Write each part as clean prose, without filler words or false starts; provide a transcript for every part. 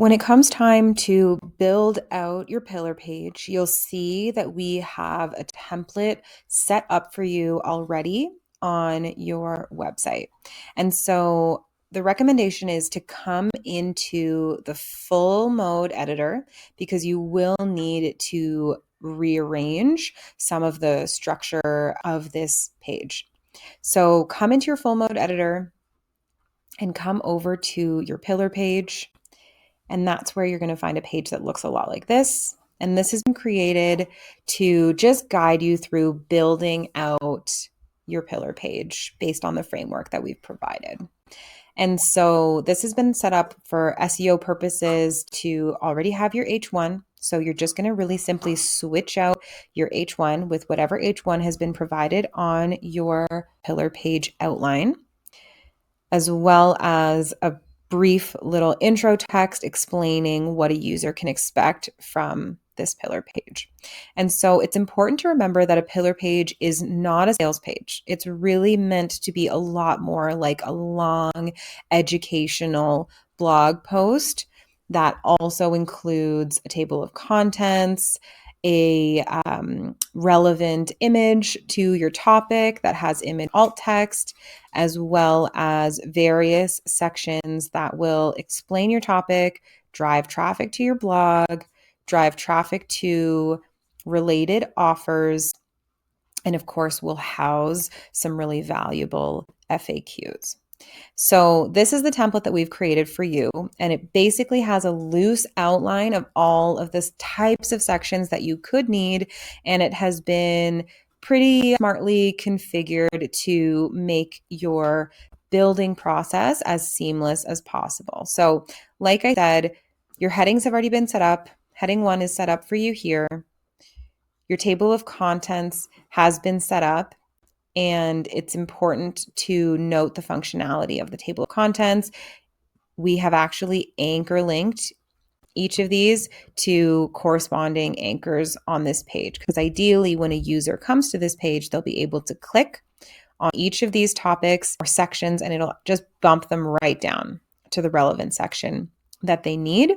When it comes time to build out your pillar page, you'll see that we have a template set up for you already on your website. And so the recommendation is to come into the full mode editor because you will need to rearrange some of the structure of this page. So come into your full mode editor and come over to your pillar page. And that's where you're going to find a page that looks a lot like this. And this has been created to just guide you through building out your pillar page based on the framework that we've provided. And so this has been set up for SEO purposes to already have your H1. So you're just going to really simply switch out your H1 with whatever H1 has been provided on your pillar page outline, as well as a brief little intro text explaining what a user can expect from this pillar page. And so it's important to remember that a pillar page is not a sales page. It's really meant to be a lot more like a long educational blog post that also includes a table of contents, a relevant image to your topic that has image alt text, as well as various sections that will explain your topic, drive traffic to your blog, drive traffic to related offers, and of course, will house some really valuable FAQs. So this is the template that we've created for you, and it basically has a loose outline of all of the types of sections that you could need, and it has been pretty smartly configured to make your building process as seamless as possible. So like I said, your headings have already been set up. Heading 1 is set up for you here. Your table of contents has been set up. And it's important to note the functionality of the table of contents. We have actually anchor linked each of these to corresponding anchors on this page, because ideally when a user comes to this page, they'll be able to click on each of these topics or sections and it'll just bump them right down to the relevant section that they need.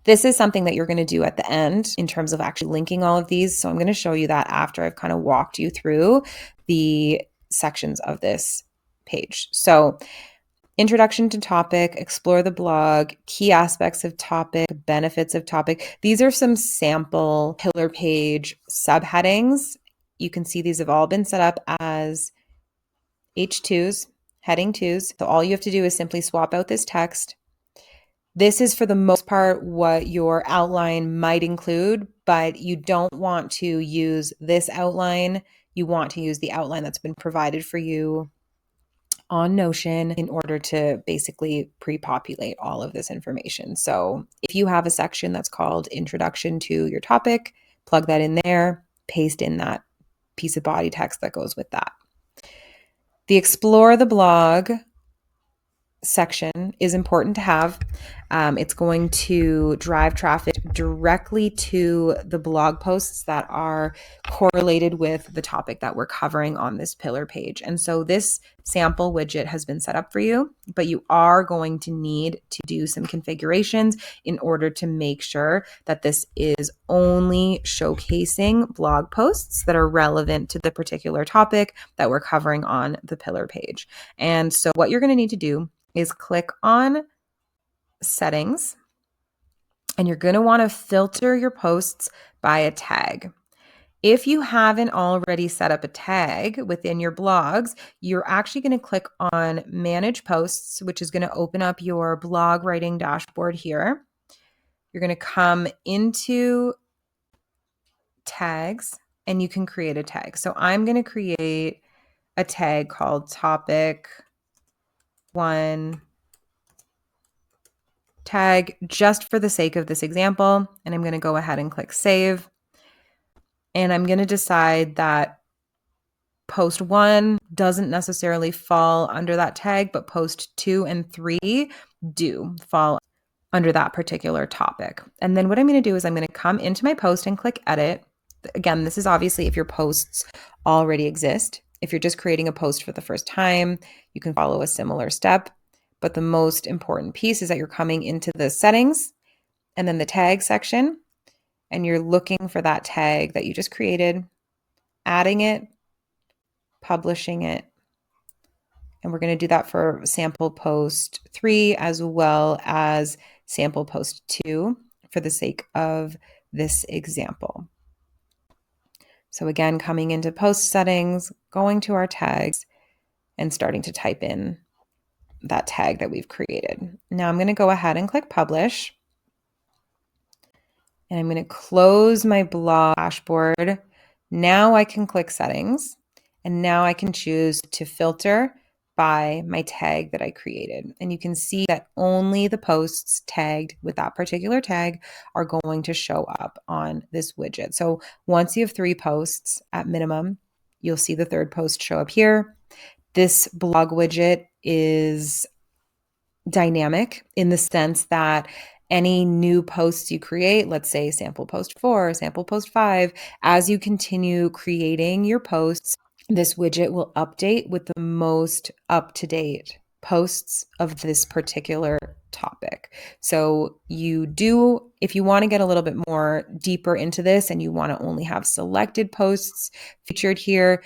This is something that you're going to do at the end in terms of actually linking all of these. So I'm going to show you that after I've kind of walked you through the sections of this page. So introduction to topic, explore the blog, key aspects of topic, benefits of topic. These are some sample pillar page subheadings. You can see these have all been set up as H2s, heading 2s. So all you have to do is simply swap out this text. This is for the most part what your outline might include, but you don't want to use this outline. You want to use the outline that's been provided for you on Notion in order to basically pre-populate all of this information. So if you have a section that's called Introduction to your topic, plug that in there, paste in that piece of body text that goes with that. The Explore the Blog section is important to have. It's going to drive traffic directly to the blog posts that are correlated with the topic that we're covering on this pillar page. And so this sample widget has been set up for you, but you are going to need to do some configurations in order to make sure that this is only showcasing blog posts that are relevant to the particular topic that we're covering on the pillar page. And so what you're going to need to do is click on settings, and you're going to want to filter your posts by a tag. If you haven't already set up a tag within your blogs, you're actually going to click on manage posts, which is going to open up your blog writing dashboard here. You're going to come into tags and you can create a tag. So I'm going to create a tag called topic 1 tag just for the sake of this example. And I'm going to go ahead and click save. And I'm going to decide that post 1 doesn't necessarily fall under that tag, but post 2 and 3 do fall under that particular topic. And then what I'm going to do is I'm going to come into my post and click edit. Again, this is obviously if your posts already exist. If you're just creating a post for the first time, you can follow a similar step. but the most important piece is that you're coming into the settings and then the tag section, and you're looking for that tag that you just created, adding it, publishing it. And we're going to do that for sample post 3 as well as sample post 2 for the sake of this example. So again, coming into post settings, going to our tags, and starting to type in that tag that we've created. Now I'm going to go ahead and click publish. And I'm going to close my blog dashboard. Now I can click settings, and now I can choose to filter by my tag that I created. And you can see that only the posts tagged with that particular tag are going to show up on this widget. So once you have 3 posts at minimum, you'll see the 3rd post show up here. This blog widget is dynamic in the sense that any new posts you create, let's say sample post 4, sample post 5, as you continue creating your posts, this widget will update with the most up-to-date posts of this particular topic. So if you want to get a little bit more deeper into this and you want to only have selected posts featured here,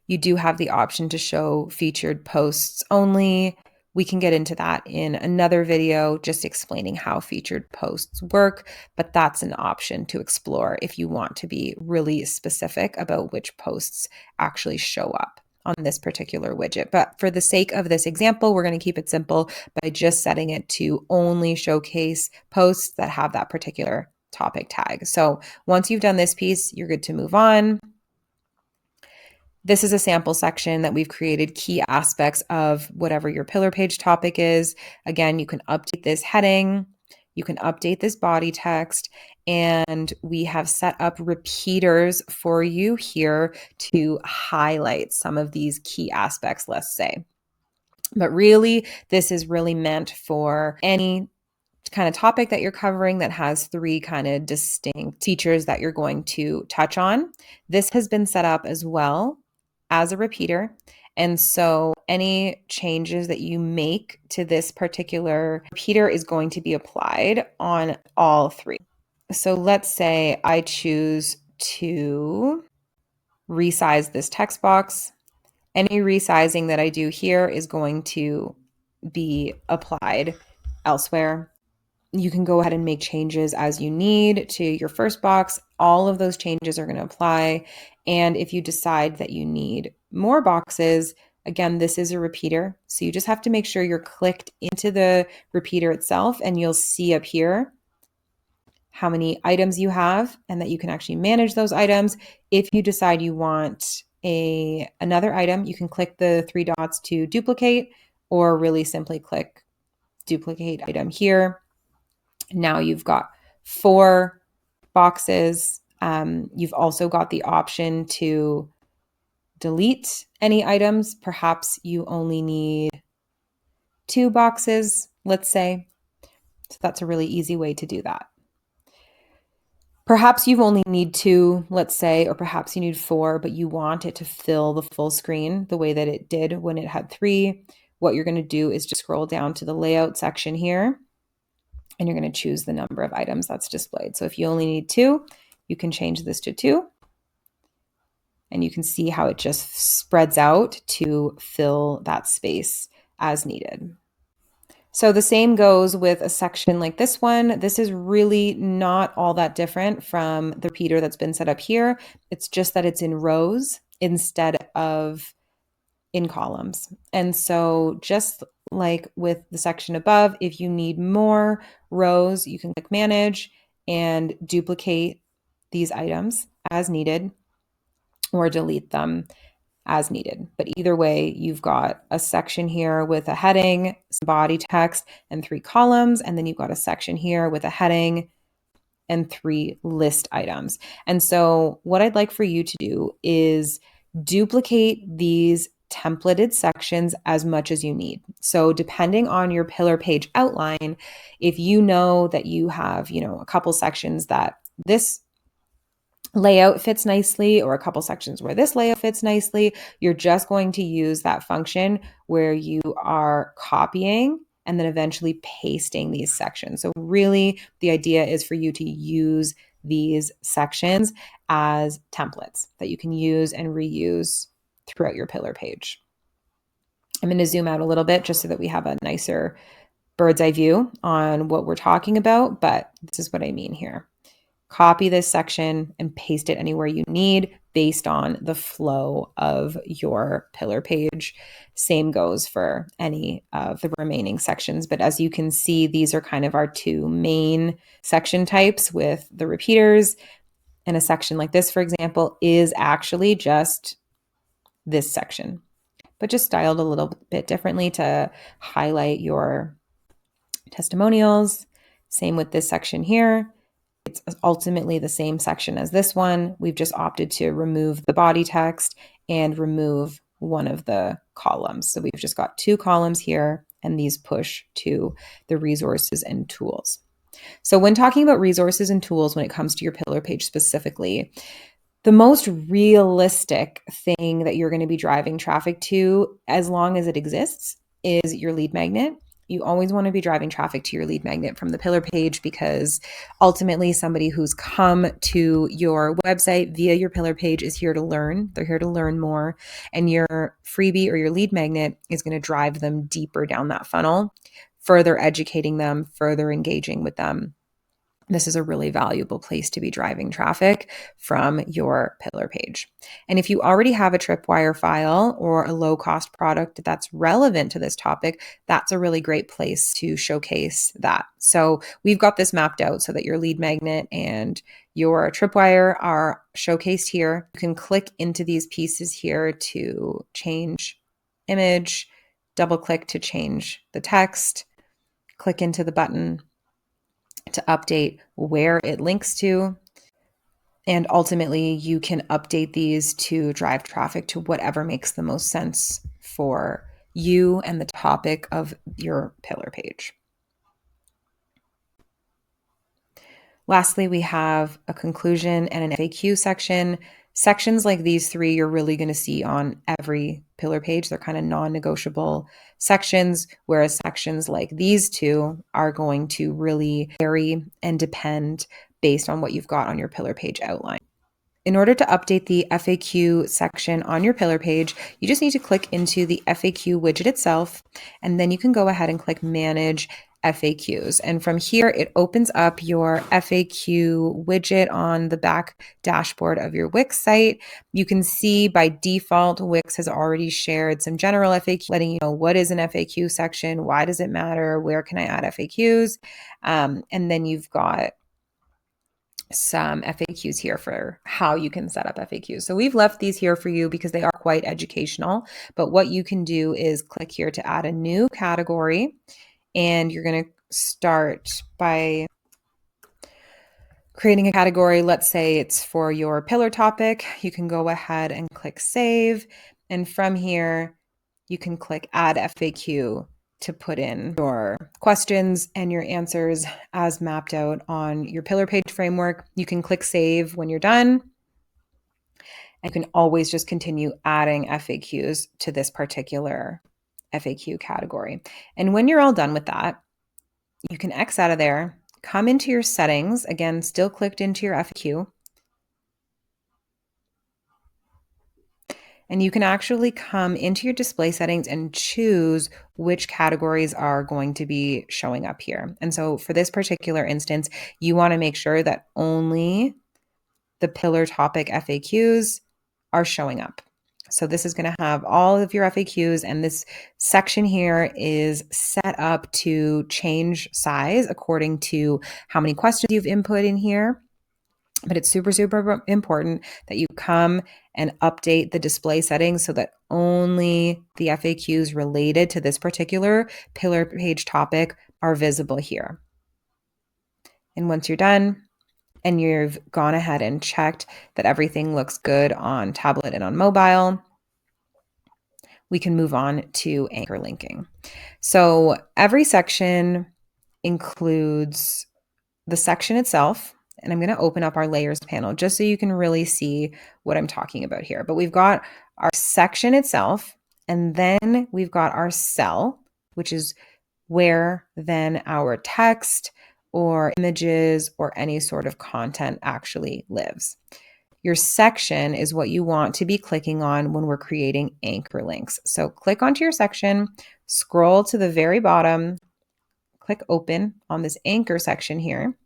you do have the option to show featured posts only. We can get into that in another video, just explaining how featured posts work, but that's an option to explore if you want to be really specific about which posts actually show up on this particular widget. But for the sake of this example, we're going to keep it simple by just setting it to only showcase posts that have that particular topic tag. So once you've done this piece, you're good to move on. This is a sample section that we've created key aspects of whatever your pillar page topic is. Again, you can update this heading, you can update this body text, and we have set up repeaters for you here to highlight some of these key aspects, let's say. But really, this is really meant for any kind of topic that you're covering that has 3 kind of distinct features that you're going to touch on. This has been set up as well as a repeater. And so any changes that you make to this particular repeater is going to be applied on all 3. So let's say I choose to resize this text box. Any resizing that I do here is going to be applied elsewhere. You can go ahead and make changes as you need to your first box. All of those changes are going to apply. And if you decide that you need more boxes, again, this is a repeater. So you just have to make sure you're clicked into the repeater itself, and you'll see up here how many items you have and that you can actually manage those items. If you decide you want another item, you can click the 3 dots to duplicate, or really simply click duplicate item here. Now you've got 4 boxes. You've also got the option to delete any items. Perhaps you only need 2 boxes, let's say. So that's a really easy way to do that. Perhaps you only need 2, let's say, or perhaps you need 4, but you want it to fill the full screen the way that it did when it had 3. What you're going to do is just scroll down to the layout section here, and you're going to choose the number of items that's displayed. So if you only need 2, you can change this to 2. And you can see how it just spreads out to fill that space as needed. So the same goes with a section like this one. This is really not all that different from the repeater that's been set up here. It's just that it's in rows instead of in columns. And so just like with the section above, if you need more rows, you can click manage and duplicate these items as needed or delete them as needed. But either way, you've got a section here with a heading, some body text, and 3 columns. And then you've got a section here with a heading and 3 list items. And so what I'd like for you to do is duplicate these templated sections as much as you need. So depending on your pillar page outline, if you know that you have, a couple sections that this layout fits nicely, or a couple sections where this layout fits nicely, you're just going to use that function where you are copying and then eventually pasting these sections. So really the idea is for you to use these sections as templates that you can use and reuse throughout your pillar page. I'm going to zoom out a little bit just so that we have a nicer bird's eye view on what we're talking about, but this is what I mean here. Copy this section and paste it anywhere you need based on the flow of your pillar page. Same goes for any of the remaining sections. But as you can see, these are kind of our two main section types, with the repeaters. And a section like this, for example, is actually just this section, but just styled a little bit differently to highlight your testimonials. Same with this section here. It's ultimately the same section as this one. We've just opted to remove the body text and remove one of the columns. So we've just got two columns here, and these push to the resources and tools. So when talking about resources and tools, when it comes to your pillar page specifically, the most realistic thing that you're going to be driving traffic to, as long as it exists, is your lead magnet. You always want to be driving traffic to your lead magnet from the pillar page, because ultimately somebody who's come to your website via your pillar page is here to learn. They're here to learn more. And your freebie or your lead magnet is going to drive them deeper down that funnel, further educating them, further engaging with them. This is a really valuable place to be driving traffic from your pillar page. And if you already have a Tripwire file or a low-cost product that's relevant to this topic, that's a really great place to showcase that. So we've got this mapped out so that your lead magnet and your Tripwire are showcased here. You can click into these pieces here to change image, double click to change the text, click into the button to update where it links to. And ultimately, you can update these to drive traffic to whatever makes the most sense for you and the topic of your pillar page. Lastly, we have a conclusion and an FAQ section. Sections like these three you're really going to see on every pillar page. They're kind of non-negotiable sections, whereas sections like these two are going to really vary and depend based on what you've got on your pillar page outline. In order to update the FAQ section on your pillar page, you just need to click into the FAQ widget itself, and then you can go ahead and click Manage FAQs. And from here, it opens up your FAQ widget on the back dashboard of your Wix site. You can see by default, Wix has already shared some general FAQ, letting you know what is an FAQ section, why does it matter, where can I add FAQs, and then you've got some FAQs here for how you can set up FAQs. So we've left these here for you because they are quite educational. But what you can do is click here to add a new category, and you're going to start by creating a category. Let's say it's for your pillar topic. You can go ahead and click Save. And from here, you can click Add FAQ to put in your questions and your answers as mapped out on your pillar page framework. You can click Save when you're done. And you can always just continue adding FAQs to this particular FAQ category. And when you're all done with that, you can X out of there, come into your settings, again, still clicked into your FAQ, and you can actually come into your display settings and choose which categories are going to be showing up here. And so for this particular instance, you want to make sure that only the pillar topic FAQs are showing up. So this is going to have all of your FAQs, and this section here is set up to change size according to how many questions you've input in here. But it's super, super important that you come and update the display settings so that only the FAQs related to this particular pillar page topic are visible here. And once you're done and you've gone ahead and checked that everything looks good on tablet and on mobile, we can move on to anchor linking. So every section includes the section itself, And I'm going to open up our layers panel just so you can really see what I'm talking about here. But we've got our section itself, and then we've got our cell, which is where then our text or images or any sort of content actually lives. Your section is what you want to be clicking on when we're creating anchor links. So click onto your section, scroll to the very bottom, click open on this anchor section here.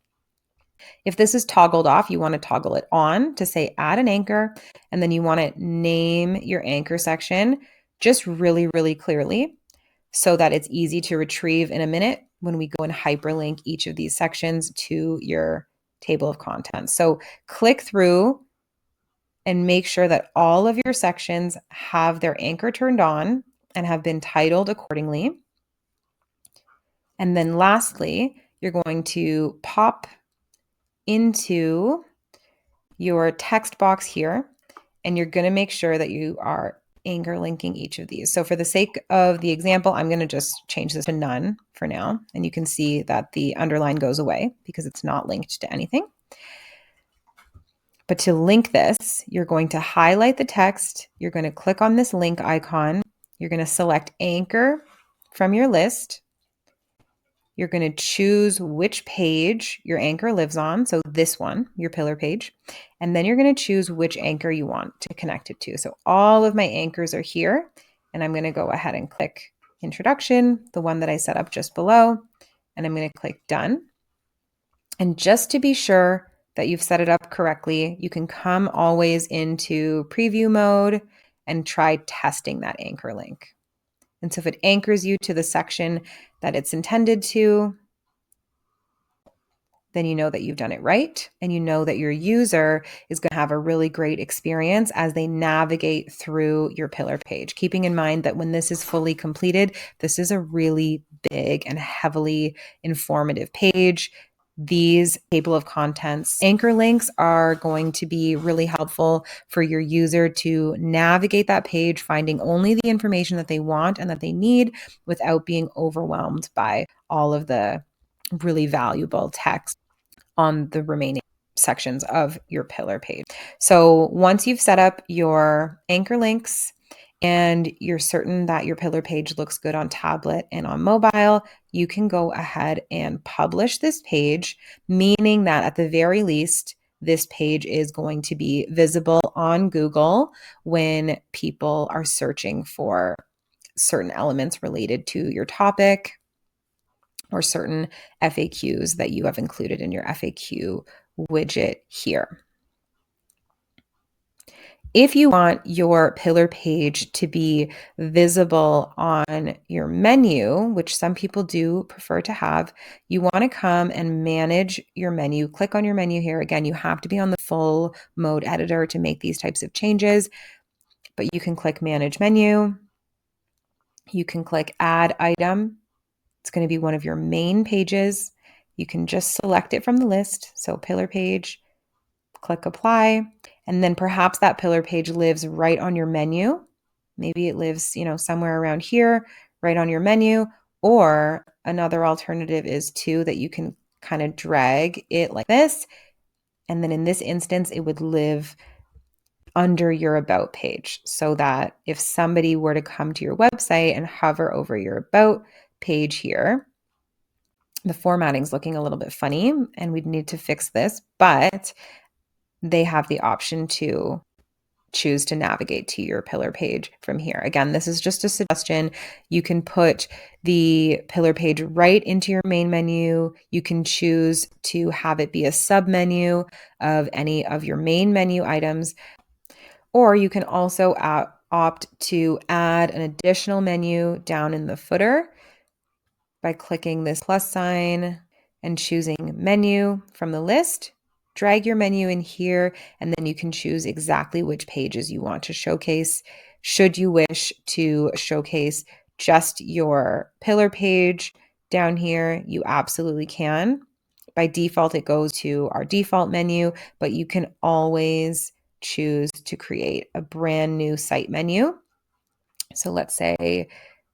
If this is toggled off, you want to toggle it on to say add an anchor, and then you want to name your anchor section just really, really clearly so that it's easy to retrieve in a minute when we go and hyperlink each of these sections to your table of contents. So click through and make sure that all of your sections have their anchor turned on and have been titled accordingly. And then lastly, you're going to pop into your text box here, and you're going to make sure that you are anchor linking each of these. So for the sake of the example, I'm going to just change this to none for now. And you can see that the underline goes away because it's not linked to anything. But to link this, you're going to highlight the text. You're going to click on this link icon. You're going to select anchor from your list. You're going to choose which page your anchor lives on. So this one, your pillar page. And then you're going to choose which anchor you want to connect it to. So all of my anchors are here. And I'm going to go ahead and click introduction, the one that I set up just below. And I'm going to click done. And just to be sure that you've set it up correctly, you can come always into preview mode and try testing that anchor link. And so if it anchors you to the section that it's intended to, then you know that you've done it right. And you know that your user is going to have a really great experience as they navigate through your pillar page. Keeping in mind that when this is fully completed, this is a really big and heavily informative page. These table of contents anchor links are going to be really helpful for your user to navigate that page, finding only the information that they want and that they need without being overwhelmed by all of the really valuable text on the remaining sections of your pillar page. So once you've set up your anchor links and you're certain that your pillar page looks good on tablet and on mobile, you can go ahead and publish this page, meaning that at the very least, this page is going to be visible on Google when people are searching for certain elements related to your topic or certain FAQs that you have included in your FAQ widget here. If you want your pillar page to be visible on your menu, which some people do prefer to have, you want to come and manage your menu. Click on your menu here. Again, you have to be on the full mode editor to make these types of changes, but you can click manage menu. You can click add item. It's going to be one of your main pages. You can just select it from the list. So pillar page, click apply, and then perhaps that pillar page lives right on your menu. Maybe it lives, somewhere around here, right on your menu. Or another alternative is too that you can kind of drag it like this. And then in this instance, it would live under your about page so that if somebody were to come to your website and hover over your about page here, the formatting is looking a little bit funny and we'd need to fix this, but they have the option to choose to navigate to your pillar page from here. Again, this is just a suggestion. You can put the pillar page right into your main menu. You can choose to have it be a sub menu of any of your main menu items, or you can also opt to add an additional menu down in the footer by clicking this plus sign and choosing menu from the list. Drag your menu in here, and then you can choose exactly which pages you want to showcase. Should you wish to showcase just your pillar page down here, you absolutely can. By default, it goes to our default menu, but you can always choose to create a brand new site menu. So let's say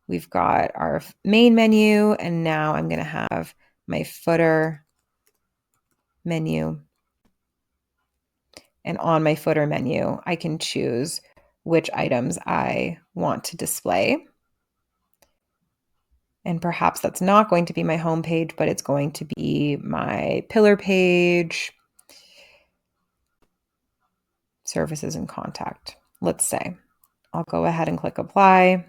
we've got our main menu, and now I'm going to have my footer menu And on my footer menu, I can choose which items I want to display. And perhaps that's not going to be my home page, but it's going to be my pillar page, services and contact. Let's say I'll go ahead and click apply.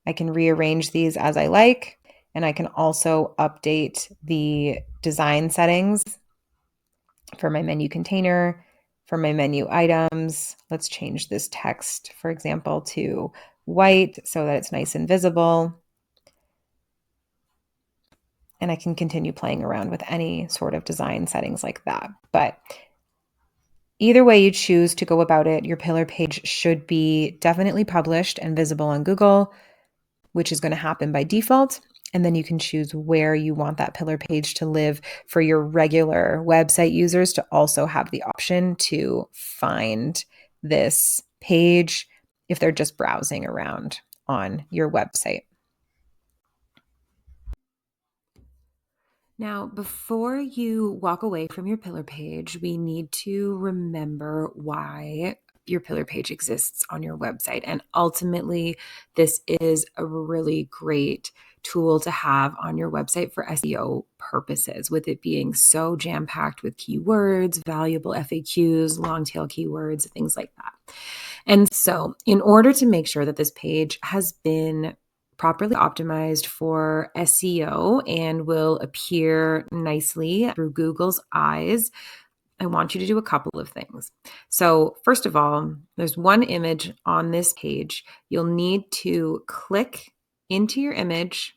I can rearrange these as I like, and I can also update the design settings for my menu container, for my menu items. Let's change this text, for example, to white so that it's nice and visible. And I can continue playing around with any sort of design settings like that. But either way you choose to go about it, your pillar page should be definitely published and visible on Google, which is going to happen by default. And then you can choose where you want that pillar page to live for your regular website users to also have the option to find this page if they're just browsing around on your website. Now, before you walk away from your pillar page, we need to remember why your pillar page exists on your website. And ultimately, this is a really great tool to have on your website for SEO purposes, with it being so jam-packed with keywords, valuable FAQs, long tail keywords, things like that. And so, in order to make sure that this page has been properly optimized for SEO and will appear nicely through Google's eyes, I want you to do a couple of things. So, first of all, there's one image on this page. You'll need to click into your image,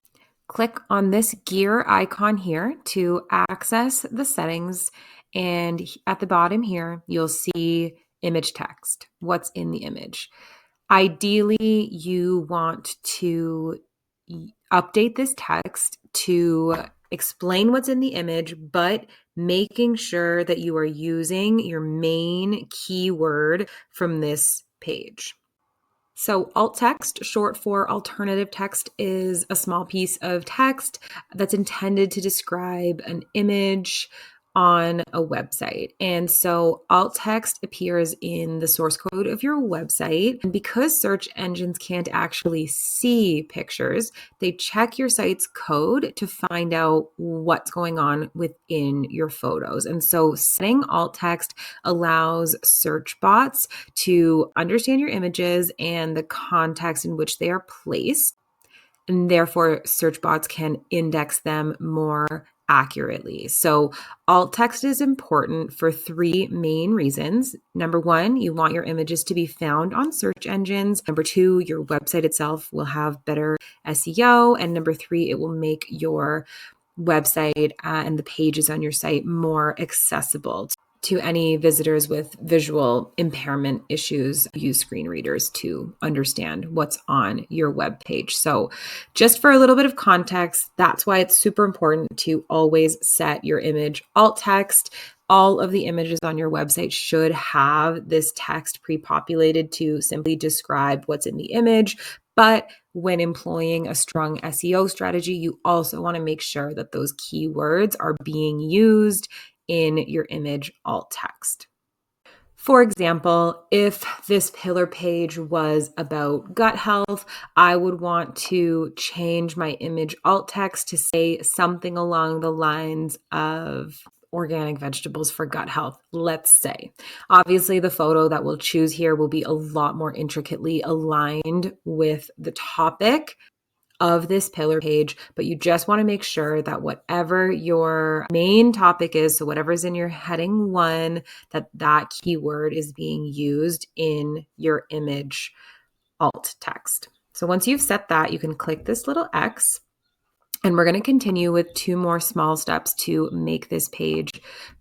click on this gear icon here to access the settings. And at the bottom here, you'll see image text, what's in the image. Ideally, you want to update this text to explain what's in the image, but making sure that you are using your main keyword from this page. So alt text, short for alternative text, is a small piece of text that's intended to describe an image on a website. And so alt text appears in the source code of your website. And because search engines can't actually see pictures, they check your site's code to find out what's going on within your photos. And so setting alt text allows search bots to understand your images and the context in which they are placed. And therefore, search bots can index them more accurately. So alt text is important for three main reasons. Number one, you want your images to be found on search engines. Number two, your website itself will have better SEO. And number three, it will make your website and the pages on your site more accessible to any visitors with visual impairment issues. Use screen readers to understand what's on your web page. So just for a little bit of context, that's why it's super important to always set your image alt text. All of the images on your website should have this text pre-populated to simply describe what's in the image. But when employing a strong SEO strategy, you also want to make sure that those keywords are being used in your image alt text. For example, if this pillar page was about gut health, I would want to change my image alt text to say something along the lines of organic vegetables for gut health, let's say. Obviously, the photo that we'll choose here will be a lot more intricately aligned with the topic of this pillar page, but you just want to make sure that whatever your main topic is, so whatever's in your heading one, that keyword is being used in your image alt text. So once you've set that, you can click this little X. And we're going to continue with two more small steps to make this page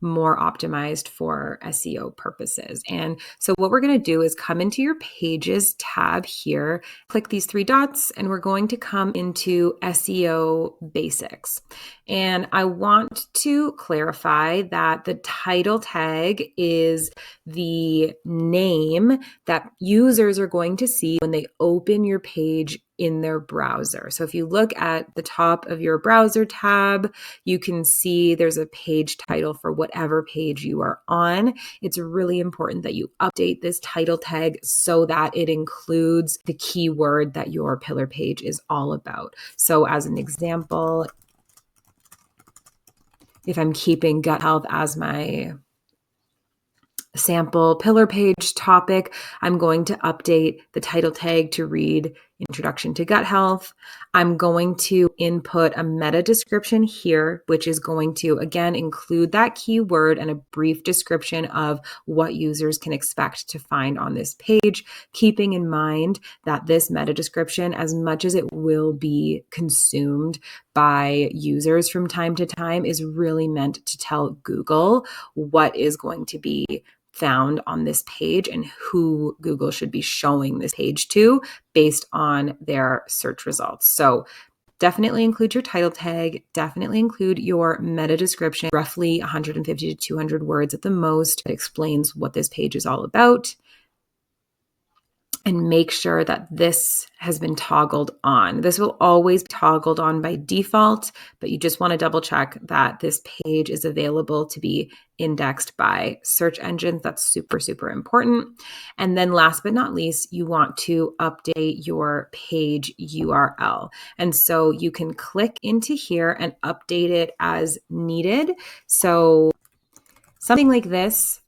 more optimized for SEO purposes. And so what we're going to do is come into your Pages tab here, click these three dots, and we're going to come into SEO Basics. And I want to clarify that the title tag is the name that users are going to see when they open your page in their browser. So if you look at the top of your browser tab, you can see there's a page title for whatever page you are on. It's really important that you update this title tag so that it includes the keyword that your pillar page is all about. So as an example, if I'm keeping gut health as my sample pillar page topic, I'm going to update the title tag to read Introduction to Gut Health. I'm going to input a meta description here, which is going to, again, include that keyword and a brief description of what users can expect to find on this page, keeping in mind that this meta description, as much as it will be consumed by users from time to time, is really meant to tell Google what is going to be found on this page and who Google should be showing this page to based on their search results. So definitely include your title tag, definitely include your meta description, roughly 150 to 200 words at the most, that explains what this page is all about. And make sure that this has been toggled on. This will always be toggled on by default, but you just want to double check that this page is available to be indexed by search engines. That's super, super important. And then last but not least, you want to update your page URL. And so you can click into here and update it as needed. So something like this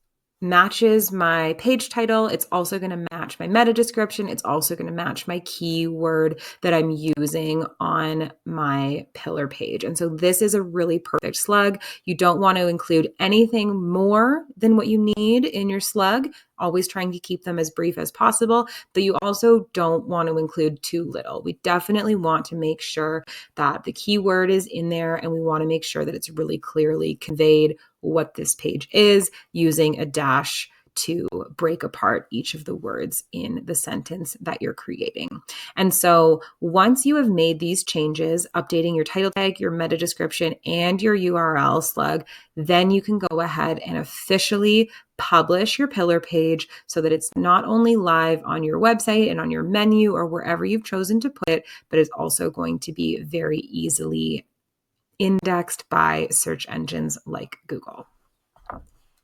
matches my page title. It's also going to match my meta description. It's also going to match my keyword that I'm using on my pillar page. And so this is a really perfect slug. You don't want to include anything more than what you need in your slug, always trying to keep them as brief as possible, but you also don't want to include too little. We definitely want to make sure that the keyword is in there, and we want to make sure that it's really clearly conveyed what this page is, using a dash to break apart each of the words in the sentence that you're creating. And so once you have made these changes, updating your title tag, your meta description, and your URL slug, then you can go ahead and officially publish your pillar page so that it's not only live on your website and on your menu or wherever you've chosen to put it, but it's also going to be very easily indexed by search engines like Google.